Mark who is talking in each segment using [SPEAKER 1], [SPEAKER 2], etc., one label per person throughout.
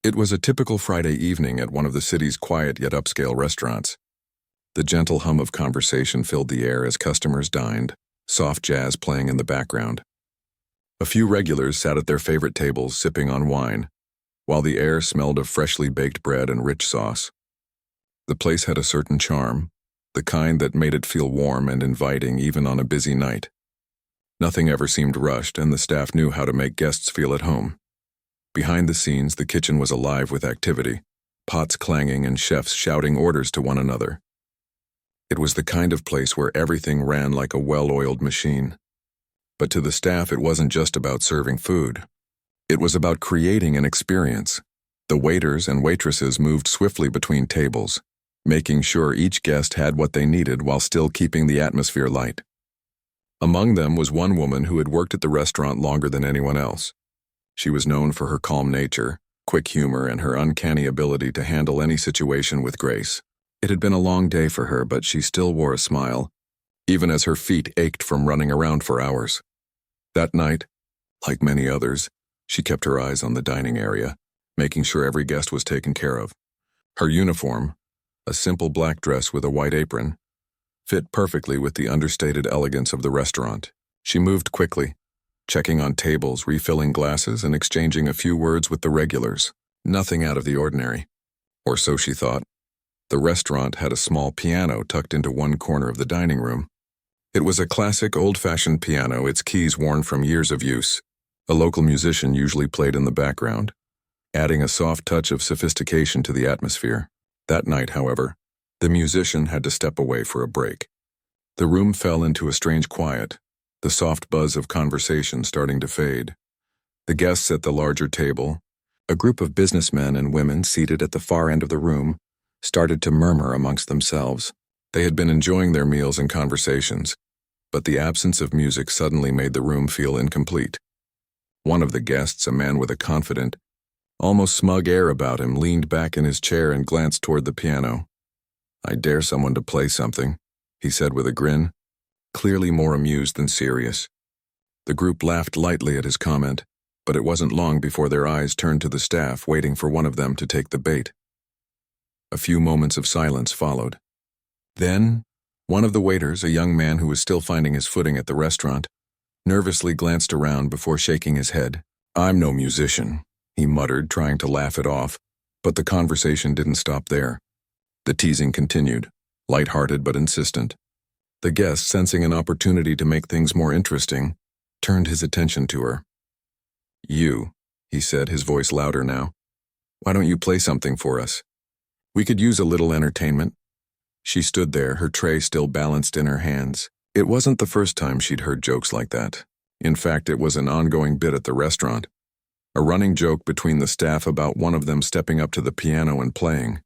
[SPEAKER 1] It was a typical Friday evening at one of the city's quiet yet upscale restaurants. The gentle hum of conversation filled the air as customers dined, soft jazz playing in the background. A few regulars sat at their favorite tables sipping on wine, while the air smelled of freshly baked bread and rich sauce. The place had a certain charm, the kind that made it feel warm and inviting even on a busy night. Nothing ever seemed rushed, and the staff knew how to make guests feel at home. Behind the scenes, the kitchen was alive with activity, pots clanging and chefs shouting orders to one another. It was the kind of place where everything ran like a well-oiled machine. But to the staff, it wasn't just about serving food. It was about creating an experience. The waiters and waitresses moved swiftly between tables, making sure each guest had what they needed while still keeping the atmosphere light. Among them was one woman who had worked at the restaurant longer than anyone else. She was known for her calm nature, quick humor, and her uncanny ability to handle any situation with grace. It had been a long day for her, but she still wore a smile, even as her feet ached from running around for hours. That night, like many others, she kept her eyes on the dining area, making sure every guest was taken care of. Her uniform, a simple black dress with a white apron, fit perfectly with the understated elegance of the restaurant. She moved quickly, checking on tables, refilling glasses, and exchanging a few words with the regulars. Nothing out of the ordinary. Or so she thought. The restaurant had a small piano tucked into one corner of the dining room. It was a classic, old-fashioned piano, its keys worn from years of use. A local musician usually played in the background, adding a soft touch of sophistication to the atmosphere. That night, however, the musician had to step away for a break. The room fell into a strange quiet, the soft buzz of conversation starting to fade. The guests at the larger table, a group of businessmen and women seated at the far end of the room, started to murmur amongst themselves. They had been enjoying their meals and conversations, but the absence of music suddenly made the room feel incomplete. One of the guests, a man with a confident, almost smug air about him, leaned back in his chair and glanced toward the piano. "I dare someone to play something," he said with a grin, clearly more amused than serious. The group laughed lightly at his comment, but it wasn't long before their eyes turned to the staff, waiting for one of them to take the bait. A few moments of silence followed. Then, one of the waiters, a young man who was still finding his footing at the restaurant, nervously glanced around before shaking his head. "I'm no musician," he muttered, trying to laugh it off, but the conversation didn't stop there. The teasing continued, light-hearted but insistent. The guest, sensing an opportunity to make things more interesting, turned his attention to her. "You," he said, his voice louder now. "Why don't you play something for us? We could use a little entertainment." She stood there, her tray still balanced in her hands. It wasn't the first time she'd heard jokes like that. In fact, it was an ongoing bit at the restaurant, a running joke between the staff about one of them stepping up to the piano and playing.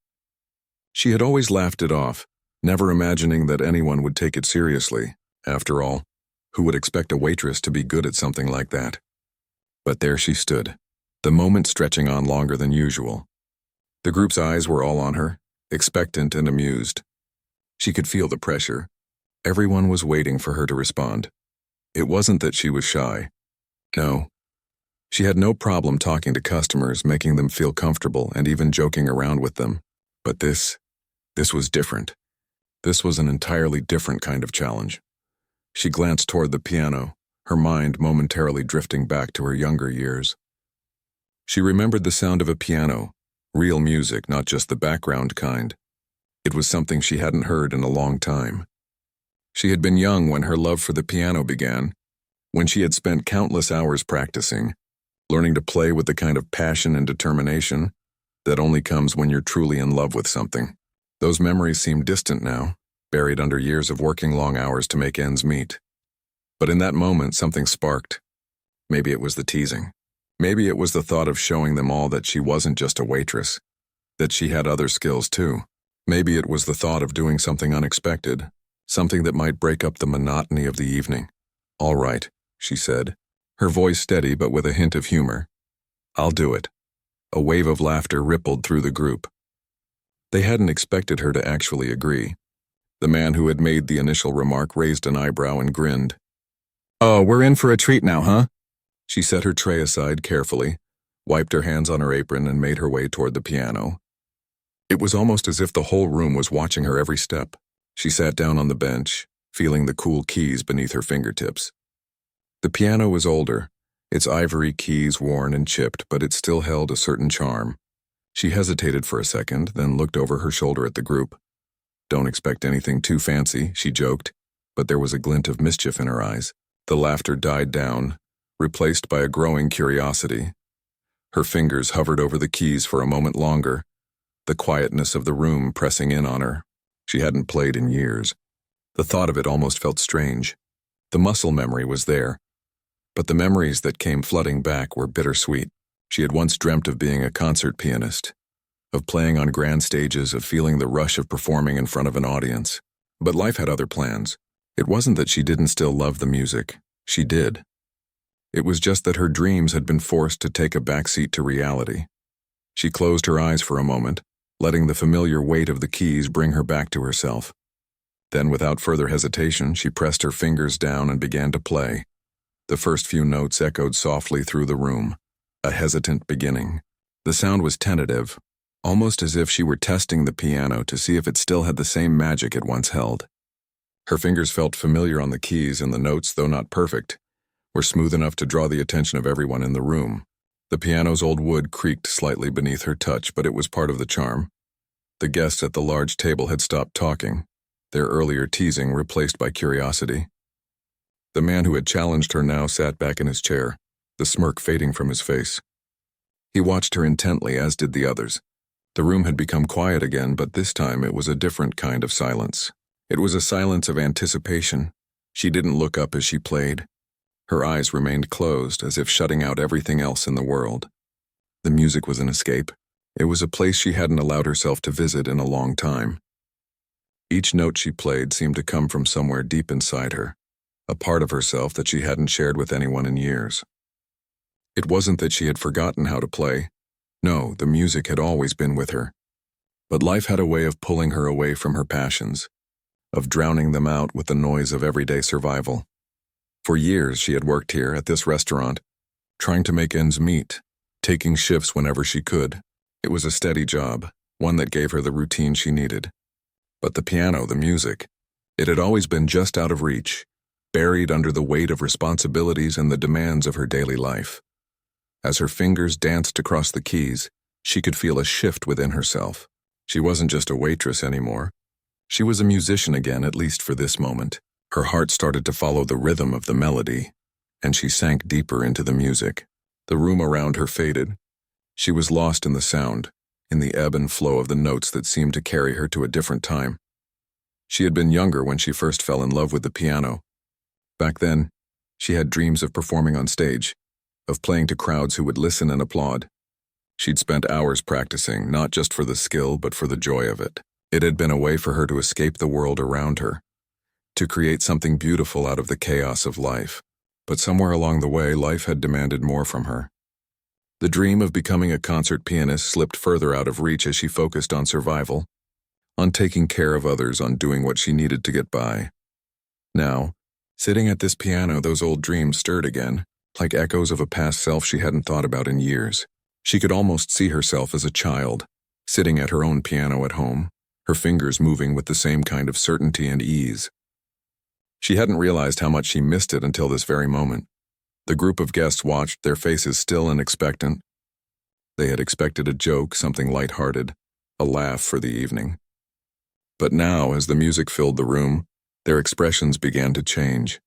[SPEAKER 1] She had always laughed it off, never imagining that anyone would take it seriously. After all, who would expect a waitress to be good at something like that? But there she stood, the moment stretching on longer than usual. The group's eyes were all on her, expectant and amused. She could feel the pressure. Everyone was waiting for her to respond. It wasn't that she was shy. No. She had no problem talking to customers, making them feel comfortable, and even joking around with them. But this was different. This was an entirely different kind of challenge. She glanced toward the piano, her mind momentarily drifting back to her younger years. She remembered the sound of a piano, real music, not just the background kind. It was something she hadn't heard in a long time. She had been young when her love for the piano began, when she had spent countless hours practicing, learning to play with the kind of passion and determination that only comes when you're truly in love with something. Those memories seemed distant now, buried under years of working long hours to make ends meet. But in that moment, something sparked. Maybe it was the teasing. Maybe it was the thought of showing them all that she wasn't just a waitress, that she had other skills too. Maybe it was the thought of doing something unexpected, something that might break up the monotony of the evening. "All right," she said, her voice steady but with a hint of humor. "I'll do it." A wave of laughter rippled through the group. They hadn't expected her to actually agree. The man who had made the initial remark raised an eyebrow and grinned. "Oh, we're in for a treat now, huh?" She set her tray aside carefully, wiped her hands on her apron, and made her way toward the piano. It was almost as if the whole room was watching her every step. She sat down on the bench, feeling the cool keys beneath her fingertips. The piano was older, its ivory keys worn and chipped, but it still held a certain charm. She hesitated for a second, then looked over her shoulder at the group. "Don't expect anything too fancy," she joked, but there was a glint of mischief in her eyes. The laughter died down, replaced by a growing curiosity. Her fingers hovered over the keys for a moment longer, the quietness of the room pressing in on her. She hadn't played in years. The thought of it almost felt strange. The muscle memory was there, but the memories that came flooding back were bittersweet. She had once dreamt of being a concert pianist, of playing on grand stages, of feeling the rush of performing in front of an audience. But life had other plans. It wasn't that she didn't still love the music. She did. It was just that her dreams had been forced to take a backseat to reality. She closed her eyes for a moment, letting the familiar weight of the keys bring her back to herself. Then, without further hesitation, she pressed her fingers down and began to play. The first few notes echoed softly through the room, a hesitant beginning. The sound was tentative, almost as if she were testing the piano to see if it still had the same magic it once held. Her fingers felt familiar on the keys, and the notes, though not perfect, were smooth enough to draw the attention of everyone in the room. The piano's old wood creaked slightly beneath her touch, but it was part of the charm. The guests at the large table had stopped talking, their earlier teasing replaced by curiosity. The man who had challenged her now sat back in his chair, the smirk fading from his face. He watched her intently, as did the others. The room had become quiet again, but this time it was a different kind of silence. It was a silence of anticipation. She didn't look up as she played. Her eyes remained closed, as if shutting out everything else in the world. The music was an escape. It was a place she hadn't allowed herself to visit in a long time. Each note she played seemed to come from somewhere deep inside her, a part of herself that she hadn't shared with anyone in years. It wasn't that she had forgotten how to play. No, the music had always been with her. But life had a way of pulling her away from her passions, of drowning them out with the noise of everyday survival. For years she had worked here at this restaurant, trying to make ends meet, taking shifts whenever she could. It was a steady job, one that gave her the routine she needed. But the piano, the music, it had always been just out of reach, buried under the weight of responsibilities and the demands of her daily life. As her fingers danced across the keys, she could feel a shift within herself. She wasn't just a waitress anymore. She was a musician again, at least for this moment. Her heart started to follow the rhythm of the melody, and she sank deeper into the music. The room around her faded. She was lost in the sound, in the ebb and flow of the notes that seemed to carry her to a different time. She had been younger when she first fell in love with the piano. Back then, she had dreams of performing on stage, of playing to crowds who would listen and applaud. She'd spent hours practicing, not just for the skill, but for the joy of it. It had been a way for her to escape the world around her, to create something beautiful out of the chaos of life. But somewhere along the way, life had demanded more from her. The dream of becoming a concert pianist slipped further out of reach as she focused on survival, on taking care of others, on doing what she needed to get by. Now, sitting at this piano, those old dreams stirred again, like echoes of a past self she hadn't thought about in years. She could almost see herself as a child, sitting at her own piano at home, her fingers moving with the same kind of certainty and ease. She hadn't realized how much she missed it until this very moment. The group of guests watched, their faces still and expectant. They had expected a joke, something lighthearted, a laugh for the evening. But now, as the music filled the room, their expressions began to change.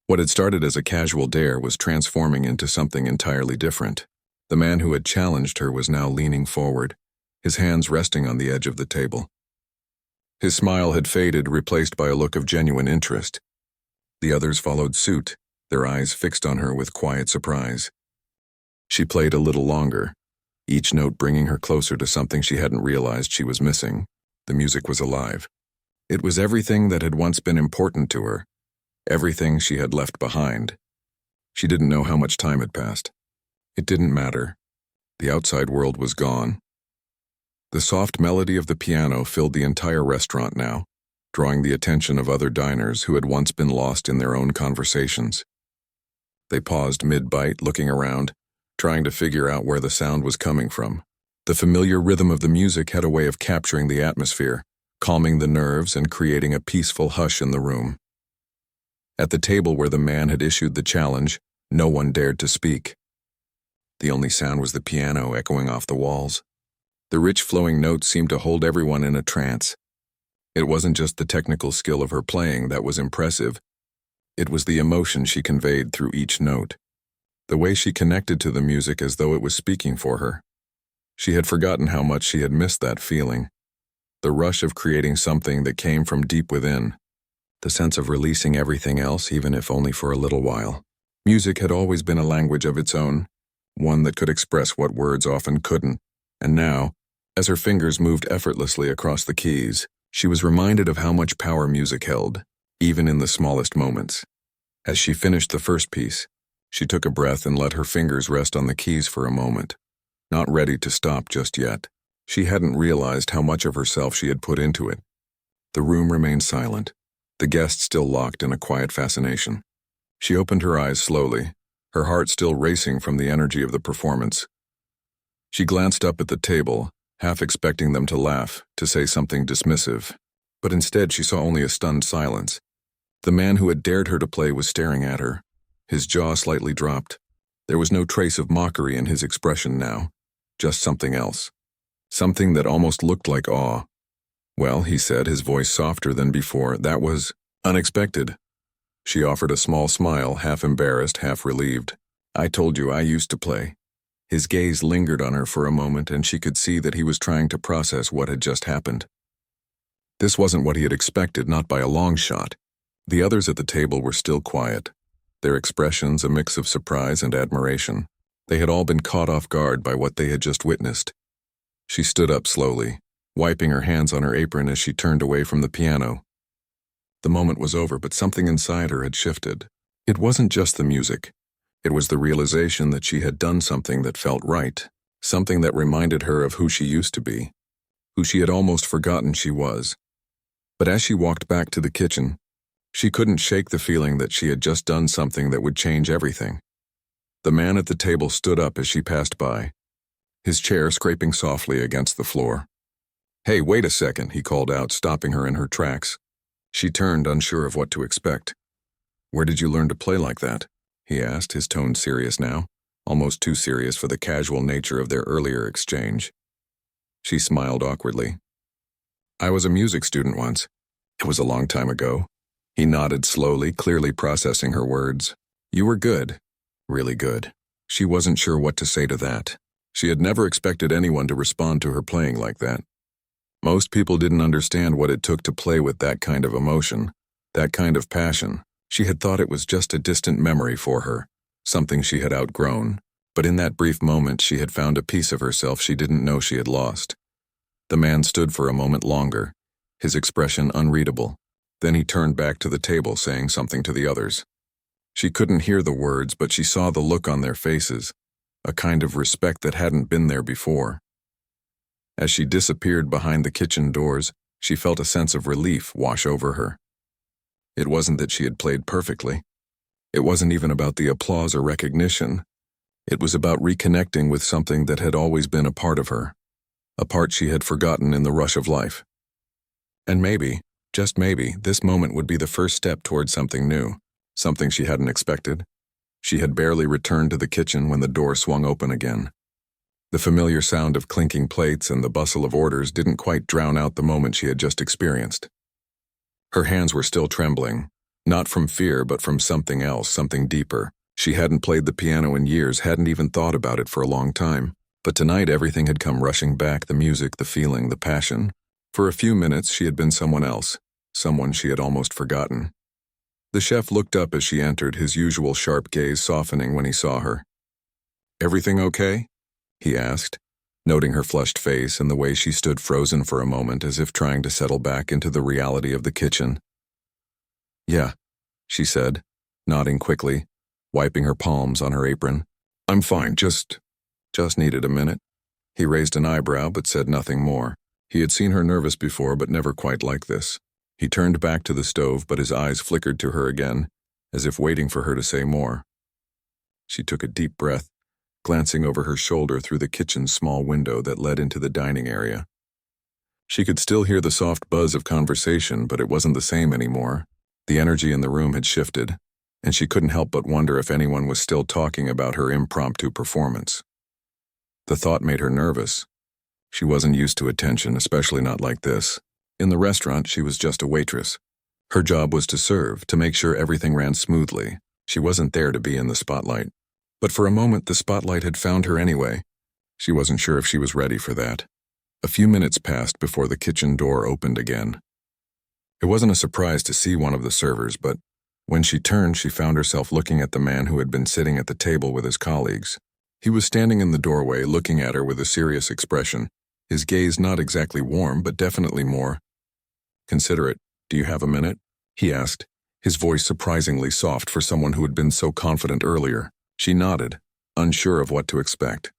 [SPEAKER 1] What had started as a casual dare was transforming into something entirely different. The man who had challenged her was now leaning forward, his hands resting on the edge of the table. His smile had faded, replaced by a look of genuine interest. The others followed suit, their eyes fixed on her with quiet surprise. She played a little longer, each note bringing her closer to something she hadn't realized she was missing. The music was alive. It was everything that had once been important to her, everything she had left behind. She didn't know how much time had passed. It didn't matter. The outside world was gone. The soft melody of the piano filled the entire restaurant now, drawing the attention of other diners who had once been lost in their own conversations. They paused mid-bite, looking around, trying to figure out where the sound was coming from. The familiar rhythm of the music had a way of capturing the atmosphere, calming the nerves and creating a peaceful hush in the room. At the table where the man had issued the challenge, no one dared to speak. The only sound was the piano echoing off the walls. The rich flowing notes seemed to hold everyone in a trance. It wasn't just the technical skill of her playing that was impressive. It was the emotion she conveyed through each note. The way she connected to the music as though it was speaking for her. She had forgotten how much she had missed that feeling. The rush of creating something that came from deep within. The sense of releasing everything else, even if only for a little while. Music had always been a language of its own, one that could express what words often couldn't. And now, as her fingers moved effortlessly across the keys, she was reminded of how much power music held, even in the smallest moments. As she finished the first piece, she took a breath and let her fingers rest on the keys for a moment, not ready to stop just yet. She hadn't realized how much of herself she had put into it. The room remained silent, the guests still locked in a quiet fascination. She opened her eyes slowly, her heart still racing from the energy of the performance. She glanced up at the table, half expecting them to laugh, to say something dismissive, but instead she saw only a stunned silence. The man who had dared her to play was staring at her, his jaw slightly dropped. There was no trace of mockery in his expression now, just something else. Something that almost looked like awe. "Well," he said, his voice softer than before, "that was unexpected." She offered a small smile, half embarrassed, half relieved. "I told you I used to play." His gaze lingered on her for a moment, and she could see that he was trying to process what had just happened. This wasn't what he had expected, not by a long shot. The others at the table were still quiet, their expressions a mix of surprise and admiration. They had all been caught off guard by what they had just witnessed. She stood up slowly, wiping her hands on her apron as she turned away from the piano. The moment was over, but something inside her had shifted. It wasn't just the music. It was the realization that she had done something that felt right, something that reminded her of who she used to be, who she had almost forgotten she was. But as she walked back to the kitchen, she couldn't shake the feeling that she had just done something that would change everything. The man at the table stood up as she passed by, his chair scraping softly against the floor. "Hey, wait a second," he called out, stopping her in her tracks. She turned, unsure of what to expect. "Where did you learn to play like that?" he asked, his tone serious now, almost too serious for the casual nature of their earlier exchange. She smiled awkwardly. "I was a music student once. It was a long time ago." He nodded slowly, clearly processing her words. "You were good. Really good." She wasn't sure what to say to that. She had never expected anyone to respond to her playing like that. Most people didn't understand what it took to play with that kind of emotion, that kind of passion. She had thought it was just a distant memory for her, something she had outgrown. But in that brief moment, she had found a piece of herself she didn't know she had lost. The man stood for a moment longer, his expression unreadable. Then he turned back to the table, saying something to the others. She couldn't hear the words, but she saw the look on their faces, a kind of respect that hadn't been there before. As she disappeared behind the kitchen doors, she felt a sense of relief wash over her. It wasn't that she had played perfectly. It wasn't even about the applause or recognition. It was about reconnecting with something that had always been a part of her, a part she had forgotten in the rush of life. And maybe, just maybe, this moment would be the first step towards something new, something she hadn't expected. She had barely returned to the kitchen when the door swung open again. The familiar sound of clinking plates and the bustle of orders didn't quite drown out the moment she had just experienced. Her hands were still trembling, not from fear but from something else, something deeper. She hadn't played the piano in years, hadn't even thought about it for a long time. But tonight everything had come rushing back, the music, the feeling, the passion. For a few minutes she had been someone else, someone she had almost forgotten. The chef looked up as she entered, his usual sharp gaze softening when he saw her. "Everything okay?" he asked, noting her flushed face and the way she stood frozen for a moment as if trying to settle back into the reality of the kitchen. "Yeah," she said, nodding quickly, wiping her palms on her apron. "I'm fine, just needed a minute." He raised an eyebrow but said nothing more. He had seen her nervous before but never quite like this. He turned back to the stove but his eyes flickered to her again, as if waiting for her to say more. She took a deep breath, glancing over her shoulder through the kitchen's small window that led into the dining area. She could still hear the soft buzz of conversation, but it wasn't the same anymore. The energy in the room had shifted, and she couldn't help but wonder if anyone was still talking about her impromptu performance. The thought made her nervous. She wasn't used to attention, especially not like this. In the restaurant, she was just a waitress. Her job was to serve, to make sure everything ran smoothly. She wasn't there to be in the spotlight. But for a moment, the spotlight had found her anyway. She wasn't sure if she was ready for that. A few minutes passed before the kitchen door opened again. It wasn't a surprise to see one of the servers, but when she turned, she found herself looking at the man who had been sitting at the table with his colleagues. He was standing in the doorway, looking at her with a serious expression, his gaze not exactly warm, but definitely more considerate. "Do you have a minute?" he asked, his voice surprisingly soft for someone who had been so confident earlier. She nodded, unsure of what to expect.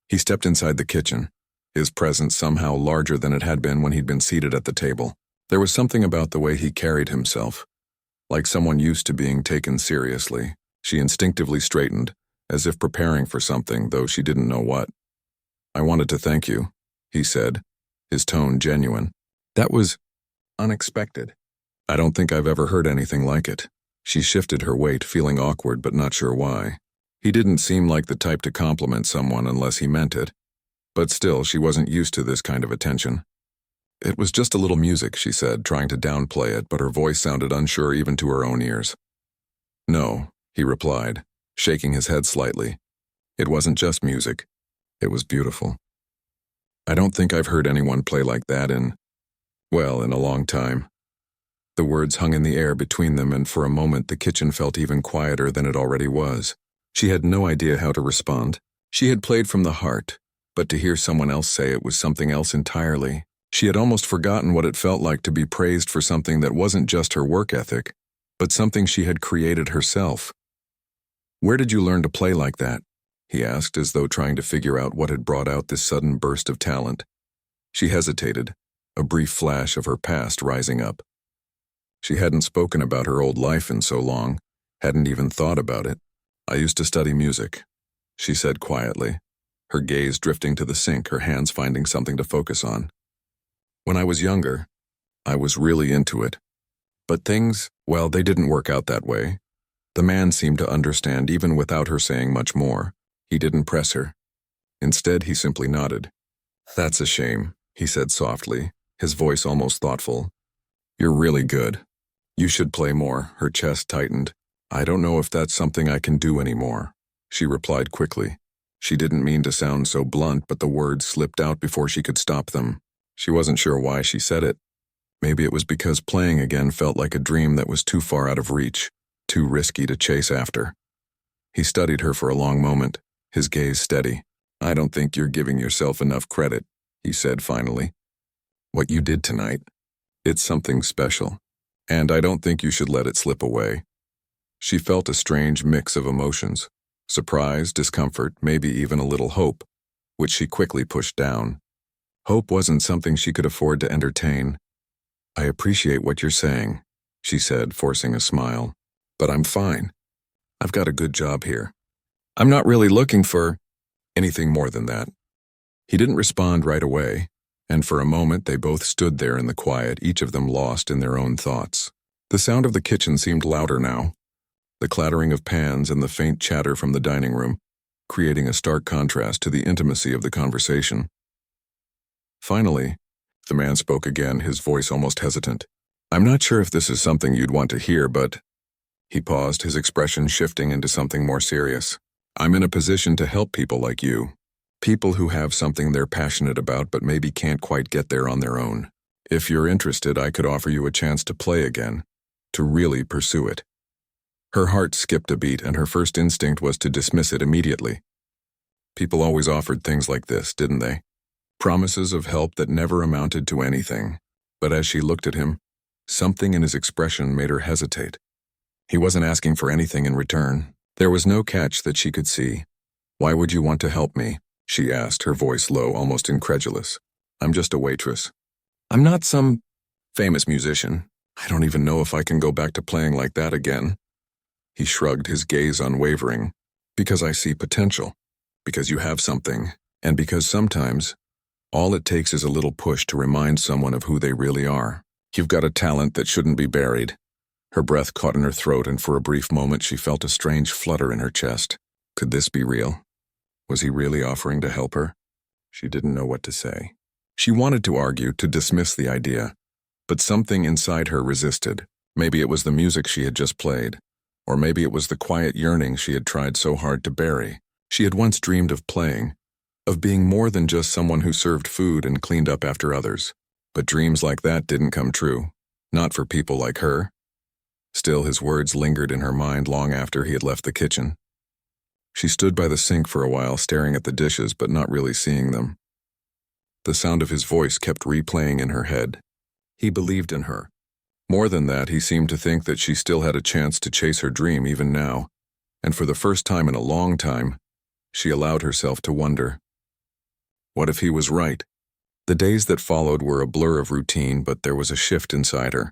[SPEAKER 1] He stepped inside the kitchen, his presence somehow larger than it had been when he'd been seated at the table. There was something about the way he carried himself, like someone used to being taken seriously. She instinctively straightened, as if preparing for something, though she didn't know what. "I wanted to thank you," he said, his tone genuine. "That was unexpected. I don't think I've ever heard anything like it." She shifted her weight, feeling awkward but not sure why. He didn't seem like the type to compliment someone unless he meant it. But still, she wasn't used to this kind of attention. "It was just a little music," she said, trying to downplay it, but her voice sounded unsure even to her own ears. "No," he replied, shaking his head slightly. "It wasn't just music. It was beautiful. I don't think I've heard anyone play like that in a long time." The words hung in the air between them, and for a moment the kitchen felt even quieter than it already was. She had no idea how to respond. She had played from the heart, but to hear someone else say it was something else entirely. She had almost forgotten what it felt like to be praised for something that wasn't just her work ethic, but something she had created herself. "Where did you learn to play like that?" he asked, as though trying to figure out what had brought out this sudden burst of talent. She hesitated, a brief flash of her past rising up. She hadn't spoken about her old life in so long, hadn't even thought about it. "I used to study music," she said quietly, her gaze drifting to the sink, her hands finding something to focus on. "When I was younger, I was really into it. But things, they didn't work out that way." The man seemed to understand even without her saying much more. He didn't press her. Instead, he simply nodded. "That's a shame," he said softly, his voice almost thoughtful. "You're really good. You should play more." Her chest tightened. "I don't know if that's something I can do anymore," she replied quickly. She didn't mean to sound so blunt, but the words slipped out before she could stop them. She wasn't sure why she said it. Maybe it was because playing again felt like a dream that was too far out of reach, too risky to chase after. He studied her for a long moment, his gaze steady. "I don't think you're giving yourself enough credit," he said finally. "What you did tonight, it's something special, and I don't think you should let it slip away." She felt a strange mix of emotions, surprise, discomfort, maybe even a little hope, which she quickly pushed down. Hope wasn't something she could afford to entertain. "I appreciate what you're saying," she said, forcing a smile. "But I'm fine. I've got a good job here. I'm not really looking for anything more than that." He didn't respond right away, and for a moment they both stood there in the quiet, each of them lost in their own thoughts. The sound of the kitchen seemed louder now, the clattering of pans and the faint chatter from the dining room, creating a stark contrast to the intimacy of the conversation. Finally, the man spoke again, his voice almost hesitant. "I'm not sure if this is something you'd want to hear, but..." He paused, his expression shifting into something more serious. "I'm in a position to help people like you. People who have something they're passionate about but maybe can't quite get there on their own. If you're interested, I could offer you a chance to play again, to really pursue it." Her heart skipped a beat, and her first instinct was to dismiss it immediately. People always offered things like this, didn't they? Promises of help that never amounted to anything. But as she looked at him, something in his expression made her hesitate. He wasn't asking for anything in return. There was no catch that she could see. "Why would you want to help me?" she asked, her voice low, almost incredulous. "I'm just a waitress. I'm not some famous musician. I don't even know if I can go back to playing like that again." He shrugged, his gaze unwavering. "Because I see potential. because you have something, and because sometimes all it takes is a little push to remind someone of who they really are. You've got a talent that shouldn't be buried. Her breath caught in her throat, and for a brief moment she felt a strange flutter in her chest. Could this be real? Was he really offering to help her? She didn't know what to say. She wanted to argue, to dismiss the idea, but something inside her resisted. Maybe it was the music she had just played, or maybe it was the quiet yearning she had tried so hard to bury. She had once dreamed of playing, of being more than just someone who served food and cleaned up after others. But dreams like that didn't come true, not for people like her. Still, his words lingered in her mind long after he had left the kitchen. She stood by the sink for a while, staring at the dishes but not really seeing them. The sound of his voice kept replaying in her head. He believed in her. More than that, he seemed to think that she still had a chance to chase her dream even now, and for the first time in a long time, she allowed herself to wonder. What if he was right? The days that followed were a blur of routine, but there was a shift inside her.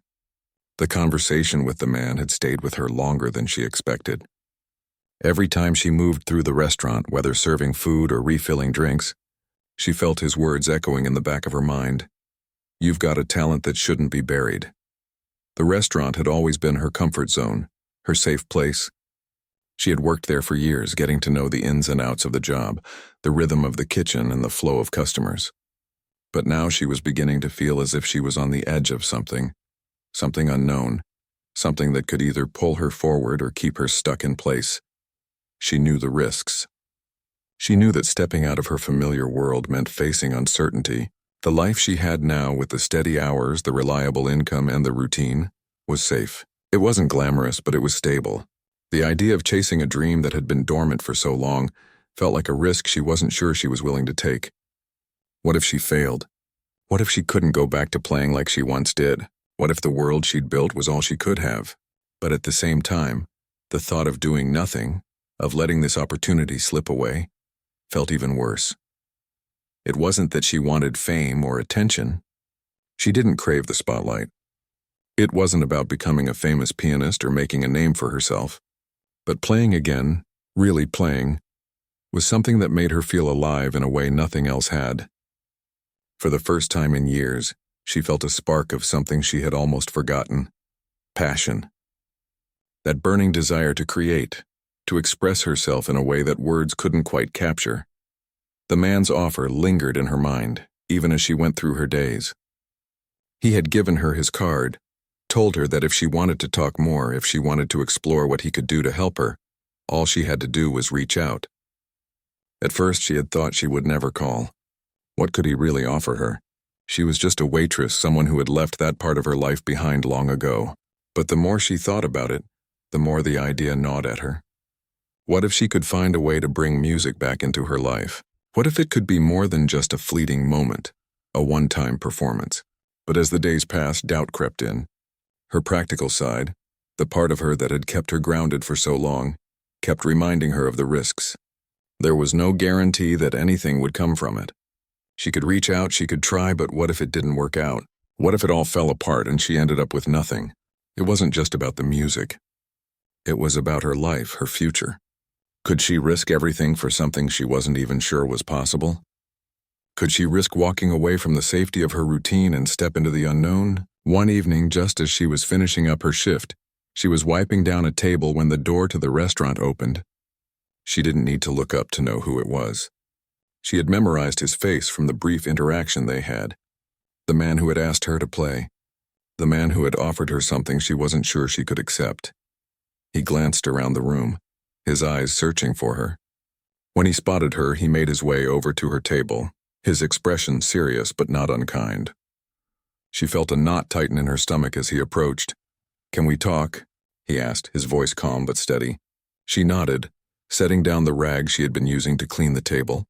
[SPEAKER 1] The conversation with the man had stayed with her longer than she expected. Every time she moved through the restaurant, whether serving food or refilling drinks, she felt his words echoing in the back of her mind. You've got a talent that shouldn't be buried. The restaurant had always been her comfort zone, her safe place. She had worked there for years, getting to know the ins and outs of the job, the rhythm of the kitchen and the flow of customers. But now she was beginning to feel as if she was on the edge of something unknown, something that could either pull her forward or keep her stuck in place. She knew the risks. She knew that stepping out of her familiar world meant facing uncertainty. The life she had now, with the steady hours, the reliable income, and the routine, was safe. It wasn't glamorous, but it was stable. The idea of chasing a dream that had been dormant for so long felt like a risk she wasn't sure she was willing to take. What if she failed? What if she couldn't go back to playing like she once did? What if the world she'd built was all she could have? But at the same time, the thought of doing nothing, of letting this opportunity slip away, felt even worse. It wasn't that she wanted fame or attention. She didn't crave the spotlight. It wasn't about becoming a famous pianist or making a name for herself. But playing again, really playing, was something that made her feel alive in a way nothing else had. For the first time in years, she felt a spark of something she had almost forgotten. Passion. That burning desire to create, to express herself in a way that words couldn't quite capture. The man's offer lingered in her mind, even as she went through her days. He had given her his card, told her that if she wanted to talk more, if she wanted to explore what he could do to help her, all she had to do was reach out. At first, she had thought she would never call. What could he really offer her? She was just a waitress, someone who had left that part of her life behind long ago. But the more she thought about it, the more the idea gnawed at her. What if she could find a way to bring music back into her life? What if it could be more than just a fleeting moment, a one-time performance? But as the days passed, doubt crept in. Her practical side, the part of her that had kept her grounded for so long, kept reminding her of the risks. There was no guarantee that anything would come from it. She could reach out, she could try, but what if it didn't work out? What if it all fell apart and she ended up with nothing? It wasn't just about the music. It was about her life, her future. Could she risk everything for something she wasn't even sure was possible? Could she risk walking away from the safety of her routine and step into the unknown? One evening, just as she was finishing up her shift, she was wiping down a table when the door to the restaurant opened. She didn't need to look up to know who it was. She had memorized his face from the brief interaction they had. The man who had asked her to play. The man who had offered her something she wasn't sure she could accept. He glanced around the room, his eyes searching for her. When he spotted her, he made his way over to her table, his expression serious but not unkind. She felt a knot tighten in her stomach as he approached. "Can we talk?" he asked, his voice calm but steady. She nodded, setting down the rag she had been using to clean the table.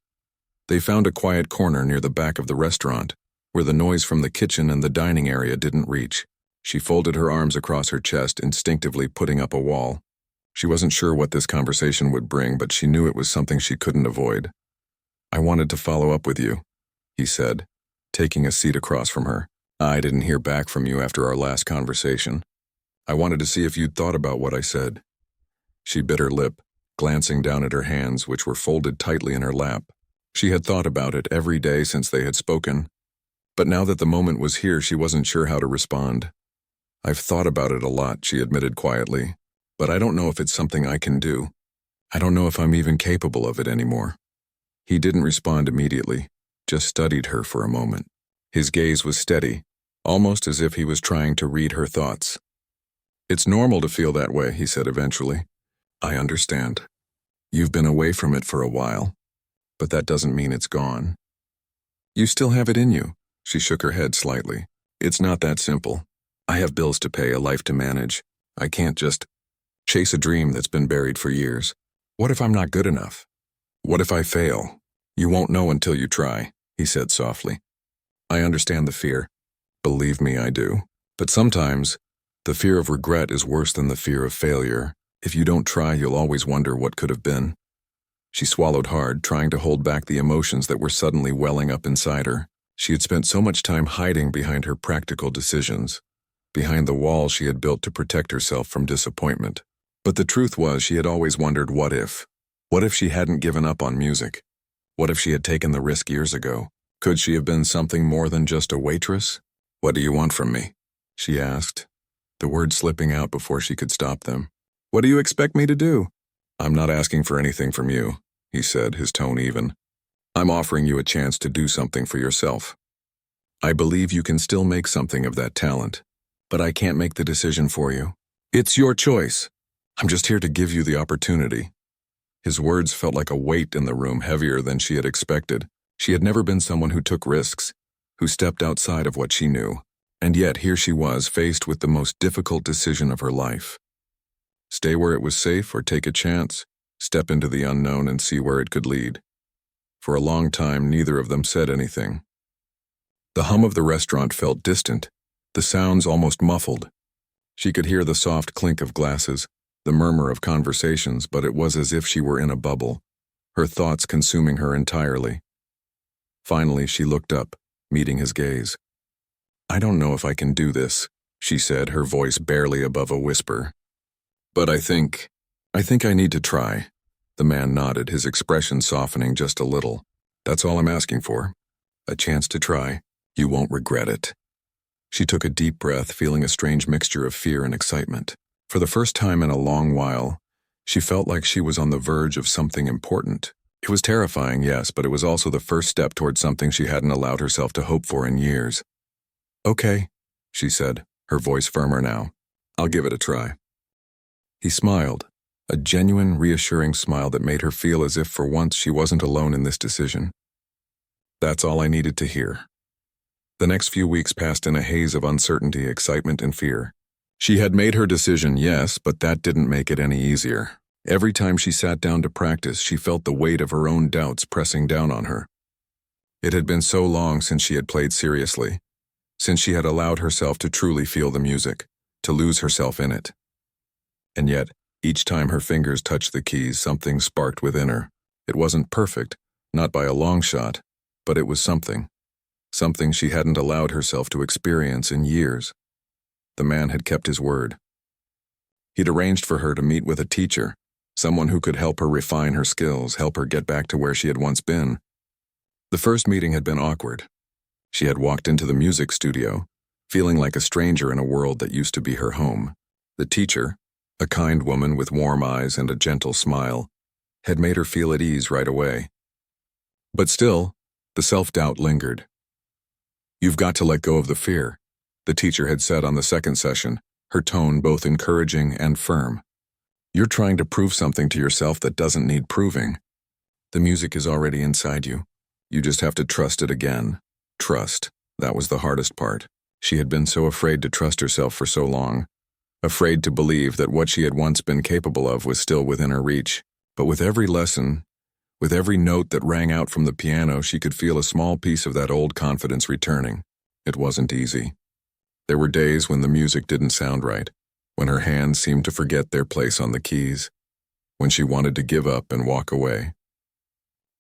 [SPEAKER 1] They found a quiet corner near the back of the restaurant, where the noise from the kitchen and the dining area didn't reach. She folded her arms across her chest, instinctively putting up a wall. She wasn't sure what this conversation would bring, but she knew it was something she couldn't avoid. "I wanted to follow up with you," he said, taking a seat across from her. "I didn't hear back from you after our last conversation. I wanted to see if you'd thought about what I said." She bit her lip, glancing down at her hands, which were folded tightly in her lap. She had thought about it every day since they had spoken, but now that the moment was here, she wasn't sure how to respond. "I've thought about it a lot," she admitted quietly, "but I don't know if it's something I can do. I don't know if I'm even capable of it anymore." He didn't respond immediately, just studied her for a moment. His gaze was steady, almost as if he was trying to read her thoughts. "It's normal to feel that way," he said eventually. "I understand. You've been away from it for a while, but that doesn't mean it's gone. You still have it in you." She shook her head slightly. "It's not that simple. I have bills to pay, a life to manage. I can't just chase a dream that's been buried for years. What if I'm not good enough? What if I fail? You won't know until you try," he said softly. "I understand the fear. Believe me, I do. But sometimes, the fear of regret is worse than the fear of failure. If you don't try, you'll always wonder what could have been." She swallowed hard, trying to hold back the emotions that were suddenly welling up inside her. She had spent so much time hiding behind her practical decisions, behind the wall she had built to protect herself from disappointment. But the truth was, she had always wondered, what if? What if she hadn't given up on music? What if she had taken the risk years ago? Could she have been something more than just a waitress? "What do you want from me?" she asked, the words slipping out before she could stop them. "What do you expect me to do?" "I'm not asking for anything from you," he said, his tone even. "I'm offering you a chance to do something for yourself. I believe you can still make something of that talent, but I can't make the decision for you. It's your choice. I'm just here to give you the opportunity." His words felt like a weight in the room, heavier than she had expected. She had never been someone who took risks, who stepped outside of what she knew. And yet here she was, faced with the most difficult decision of her life. Stay where it was safe or take a chance, step into the unknown and see where it could lead. For a long time, neither of them said anything. The hum of the restaurant felt distant, the sounds almost muffled. She could hear the soft clink of glasses, the murmur of conversations, but it was as if she were in a bubble, her thoughts consuming her entirely. Finally, she looked up, meeting his gaze. "I don't know if I can do this," she said, her voice barely above a whisper. "But I think I need to try." The man nodded, his expression softening just a little. "That's all I'm asking for. A chance to try. You won't regret it." She took a deep breath, feeling a strange mixture of fear and excitement. For the first time in a long while, she felt like she was on the verge of something important. It was terrifying, yes, but it was also the first step towards something she hadn't allowed herself to hope for in years. "Okay," she said, her voice firmer now. "I'll give it a try." He smiled, a genuine, reassuring smile that made her feel as if for once she wasn't alone in this decision. That's all I needed to hear. The next few weeks passed in a haze of uncertainty, excitement, and fear. She had made her decision, yes, but that didn't make it any easier. Every time she sat down to practice, she felt the weight of her own doubts pressing down on her. It had been so long since she had played seriously, since she had allowed herself to truly feel the music, to lose herself in it. And yet, each time her fingers touched the keys, something sparked within her. It wasn't perfect, not by a long shot, but it was something. Something she hadn't allowed herself to experience in years. The man had kept his word. He'd arranged for her to meet with a teacher, someone who could help her refine her skills, help her get back to where she had once been. The first meeting had been awkward. She had walked into the music studio, feeling like a stranger in a world that used to be her home. The teacher, a kind woman with warm eyes and a gentle smile, had made her feel at ease right away. But still, the self-doubt lingered. "You've got to let go of the fear," the teacher had said on the second session, her tone both encouraging and firm. "You're trying to prove something to yourself that doesn't need proving. The music is already inside you. You just have to trust it again. Trust. That was the hardest part. She had been so afraid to trust herself for so long, afraid to believe that what she had once been capable of was still within her reach. But with every lesson, with every note that rang out from the piano, she could feel a small piece of that old confidence returning. It wasn't easy. There were days when the music didn't sound right, when her hands seemed to forget their place on the keys, when she wanted to give up and walk away.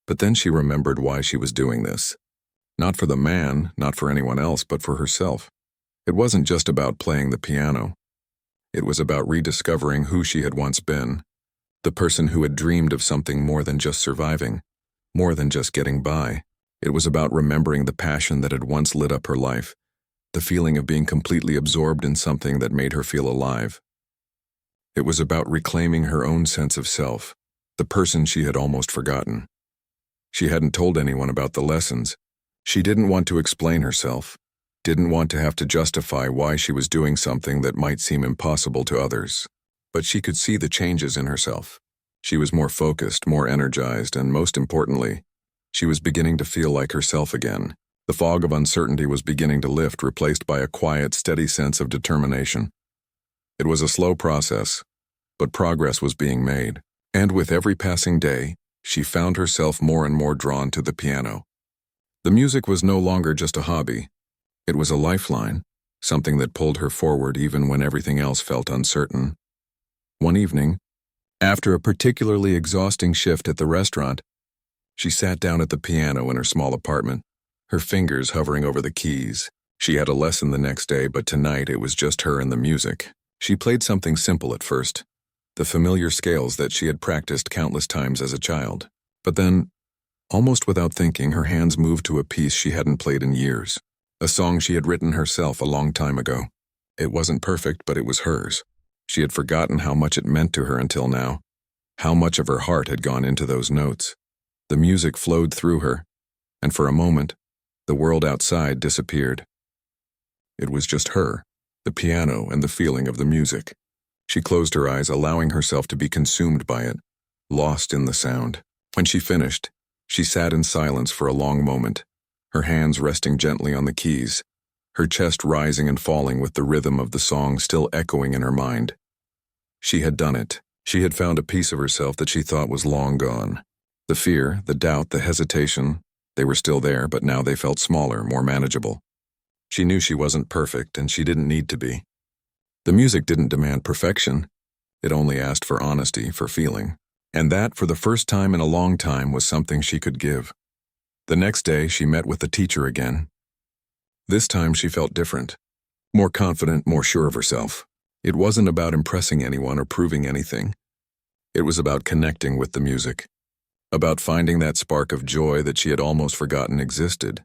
[SPEAKER 1] But then she remembered why she was doing this. Not for the man, not for anyone else, but for herself. It wasn't just about playing the piano. It was about rediscovering who she had once been, The person who had dreamed of something more than just surviving, more than just getting by. It was about remembering the passion that had once lit up her life, the feeling of being completely absorbed in something that made her feel alive. It was about reclaiming her own sense of self, the person she had almost forgotten. She hadn't told anyone about the lessons. She didn't want to explain herself, didn't want to have to justify why she was doing something that might seem impossible to others. But she could see the changes in herself. She was more focused, more energized, and most importantly, she was beginning to feel like herself again. The fog of uncertainty was beginning to lift, replaced by a quiet, steady sense of determination. It was a slow process, but progress was being made. And with every passing day, she found herself more and more drawn to the piano. The music was no longer just a hobby. It was a lifeline, something that pulled her forward even when everything else felt uncertain. One evening, after a particularly exhausting shift at the restaurant, she sat down at the piano in her small apartment, her fingers hovering over the keys. She had a lesson the next day, but tonight it was just her and the music. She played something simple at first, the familiar scales that she had practiced countless times as a child. But then, almost without thinking, her hands moved to a piece she hadn't played in years, a song she had written herself a long time ago. It wasn't perfect, but it was hers. She had forgotten how much it meant to her until now, how much of her heart had gone into those notes. The music flowed through her, and for a moment, the world outside disappeared. It was just her, the piano, and the feeling of the music. She closed her eyes, allowing herself to be consumed by it, lost in the sound. When she finished, she sat in silence for a long moment, her hands resting gently on the keys, her chest rising and falling with the rhythm of the song still echoing in her mind. She had done it. She had found a piece of herself that she thought was long gone. The fear, the doubt, the hesitation, they were still there, but now they felt smaller, more manageable. She knew she wasn't perfect, and she didn't need to be. The music didn't demand perfection. It only asked for honesty, for feeling. And that, for the first time in a long time, was something she could give. The next day, she met with the teacher again. This time, she felt different. More confident, more sure of herself. It wasn't about impressing anyone or proving anything. It was about connecting with the music. About finding that spark of joy that she had almost forgotten existed.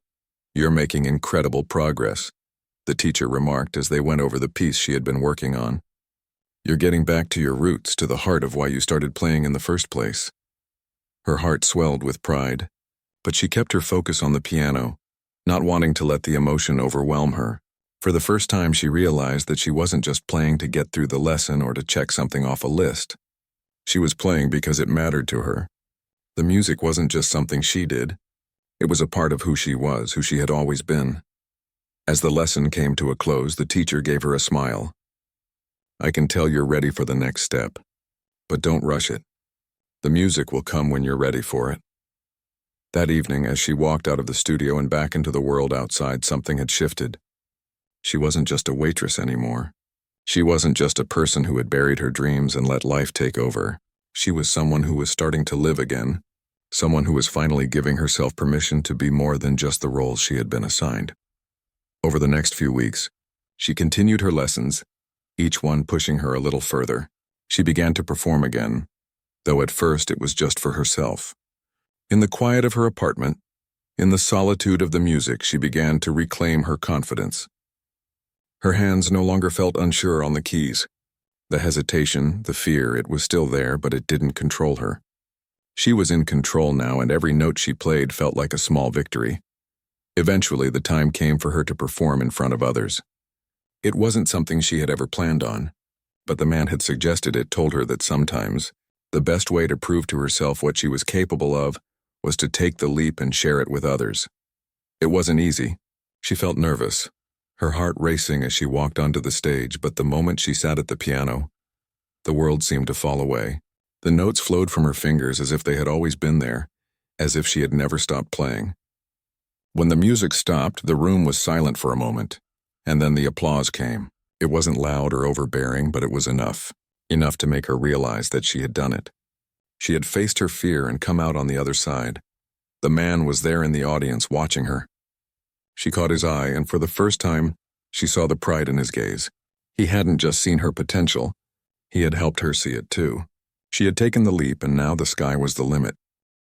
[SPEAKER 1] "You're making incredible progress," the teacher remarked as they went over the piece she had been working on. "You're getting back to your roots, to the heart of why you started playing in the first place." Her heart swelled with pride, but she kept her focus on the piano, not wanting to let the emotion overwhelm her. For the first time, she realized that she wasn't just playing to get through the lesson or to check something off a list. She was playing because it mattered to her. The music wasn't just something she did. It was a part of who she was, who she had always been. As the lesson came to a close, the teacher gave her a smile. "I can tell you're ready for the next step, but don't rush it. The music will come when you're ready for it." That evening, as she walked out of the studio and back into the world outside, something had shifted. She wasn't just a waitress anymore. She wasn't just a person who had buried her dreams and let life take over. She was someone who was starting to live again, someone who was finally giving herself permission to be more than just the roles she had been assigned. Over the next few weeks, she continued her lessons, each one pushing her a little further. She began to perform again, though at first it was just for herself. In the quiet of her apartment, in the solitude of the music, she began to reclaim her confidence. Her hands no longer felt unsure on the keys. The hesitation, the fear, it was still there, but it didn't control her. She was in control now, and every note she played felt like a small victory. Eventually, the time came for her to perform in front of others. It wasn't something she had ever planned on, but the man had suggested it, told her that sometimes the best way to prove to herself what she was capable of was to take the leap and share it with others. It wasn't easy. She felt nervous, her heart racing as she walked onto the stage, but the moment she sat at the piano, the world seemed to fall away. The notes flowed from her fingers as if they had always been there, as if she had never stopped playing. When the music stopped, the room was silent for a moment, and then the applause came. It wasn't loud or overbearing, but it was enough to make her realize that she had done it. She had faced her fear and come out on the other side. The man was there in the audience watching her. She caught his eye, and for the first time, she saw the pride in his gaze. He hadn't just seen her potential, he had helped her see it too. She had taken the leap, and now the sky was the limit.